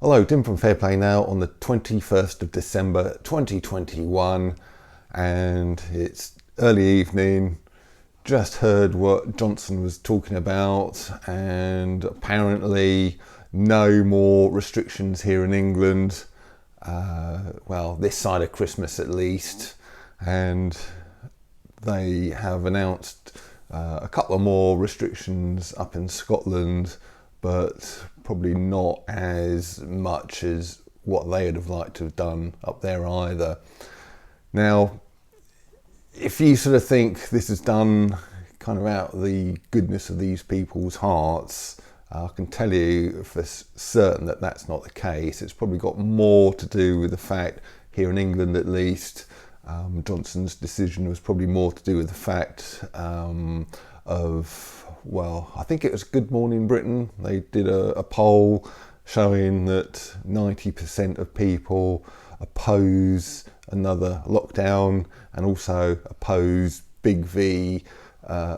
Hello, Tim from Fair Play Now on the 21st of December 2021, and it's early evening. Just heard what Johnson was talking about, and apparently no more restrictions here in England, well, this side of Christmas at least, and they have announced a couple of more restrictions up in Scotland, but probably not as much as what they would have liked to have done up there either. Now, if you sort of think this is done kind of out of the goodness of these people's hearts, I can tell you for certain that that's not the case. It's probably got more to do with the fact, here in England at least, Johnson's decision was probably more to do with the fact well, I think it was Good Morning Britain. They did a poll showing that 90% of people oppose another lockdown and also oppose Big V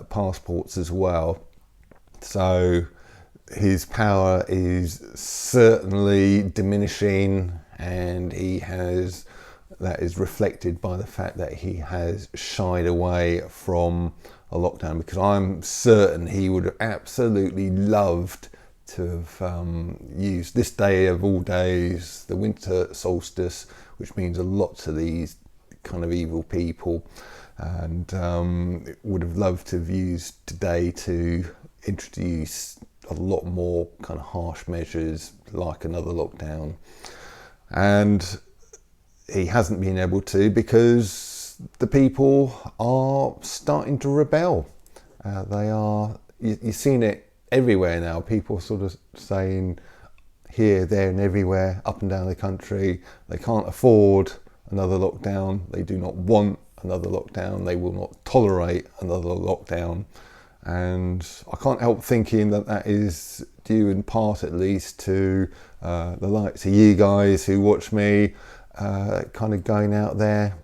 passports as well. So his power is certainly diminishing, and that is reflected by the fact that he has shied away from a lockdown, because I'm certain he would have absolutely loved to have used this day of all days, the winter solstice, which means a lot to these kind of evil people, and would have loved to have used today to introduce a lot more kind of harsh measures like another lockdown. And he hasn't been able to, because the people are starting to rebel. You've seen it everywhere now. People sort of saying here, there and everywhere, up and down the country, they can't afford another lockdown. They do not want another lockdown. They will not tolerate another lockdown. And I can't help thinking that that is due in part at least to the likes of you guys who watch me, kind of going out there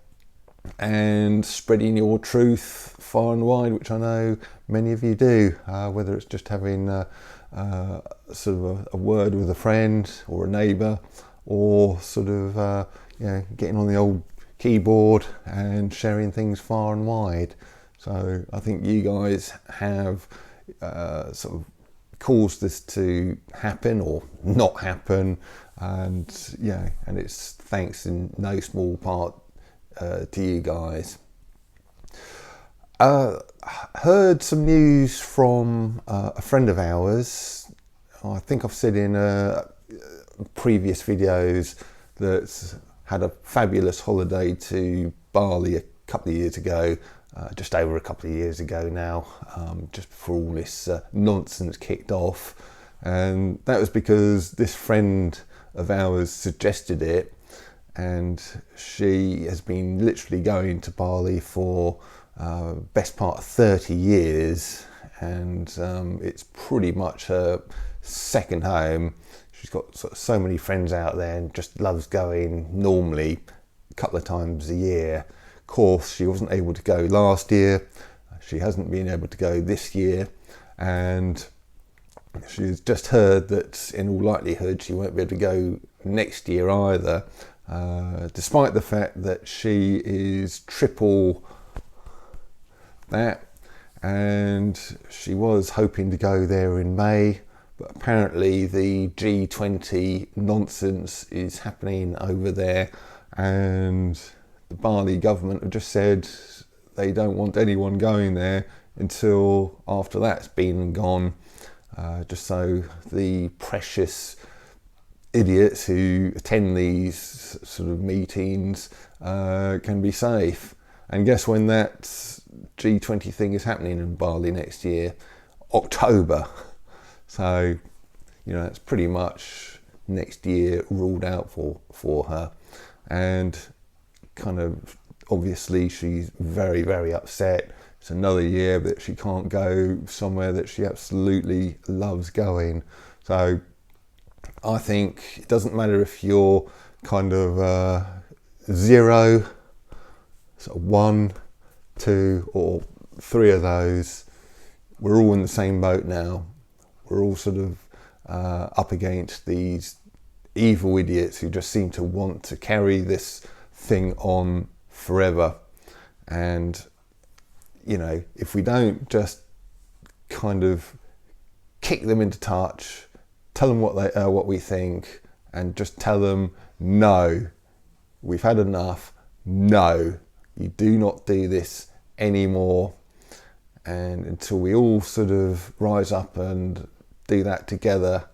and spreading your truth far and wide, which I know many of you do, whether it's just having sort of a word with a friend or a neighbour, or sort of getting on the old keyboard and sharing things far and wide. So I think you guys have sort of caused this to happen or not happen, and it's thanks in no small part to you guys. Heard some news from a friend of ours. I think I've said in previous videos that had a fabulous holiday to Bali a couple of years ago, just over a couple of years ago now, just before all this nonsense kicked off. And that was because this friend of ours suggested it, and she has been literally going to Bali for best part of 30 years, and it's pretty much her second home. She's got so many friends out there and just loves going normally a couple of times a year. Of course, she wasn't able to go last year. She hasn't been able to go this year, and she's just heard that in all likelihood she won't be able to go next year either, despite the fact that she is triple that, and she was hoping to go there in May, but apparently the G20 nonsense is happening over there, and the Bali government have just said they don't want anyone going there until after that's been and gone, just so the precious idiots who attend these sort of meetings can be safe. And guess when that G20 thing is happening in Bali next year? October. So, it's pretty much next year ruled out for her. And kind of obviously she's very, very upset. It's another year that she can't go somewhere that she absolutely loves going. So I think it doesn't matter if you're kind of 0, sort of 1, 2 or 3 of those. We're all in the same boat now. We're all sort of up against these evil idiots who just seem to want to carry this thing on forever. And, you know, if we don't just kind of kick them into touch, tell them what we think, and just tell them, no, we've had enough. No, you do not do this anymore. And until we all sort of rise up and do that together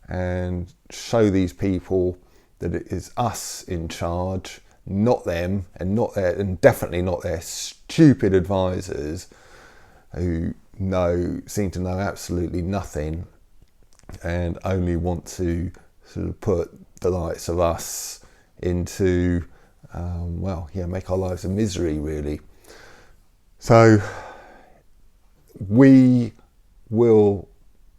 and show these people that it is us in charge, not them, and definitely not their stupid advisors who seem to know absolutely nothing and only want to sort of put the likes of us into, make our lives a misery, really. So we will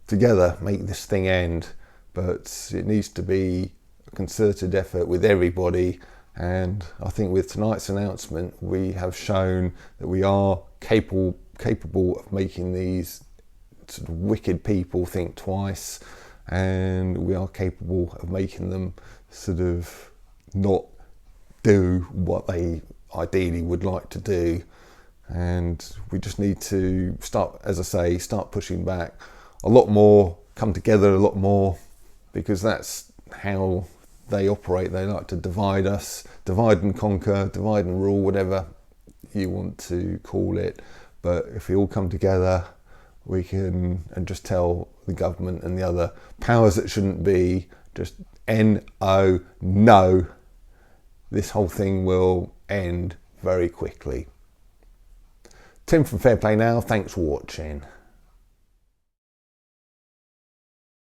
together make this thing end, but it needs to be a concerted effort with everybody. And I think with tonight's announcement, we have shown that we are capable of making these sort of wicked people think twice, and we are capable of making them sort of not do what they ideally would like to do. And we just need to start pushing back a lot more, come together a lot more, because that's how they operate. They like to divide us, divide and conquer, divide and rule, whatever you want to call it. But if we all come together, we can, and just tell the government and the other powers that shouldn't be, just no, this whole thing will end very quickly. Tim from Fair Play Now, thanks for watching.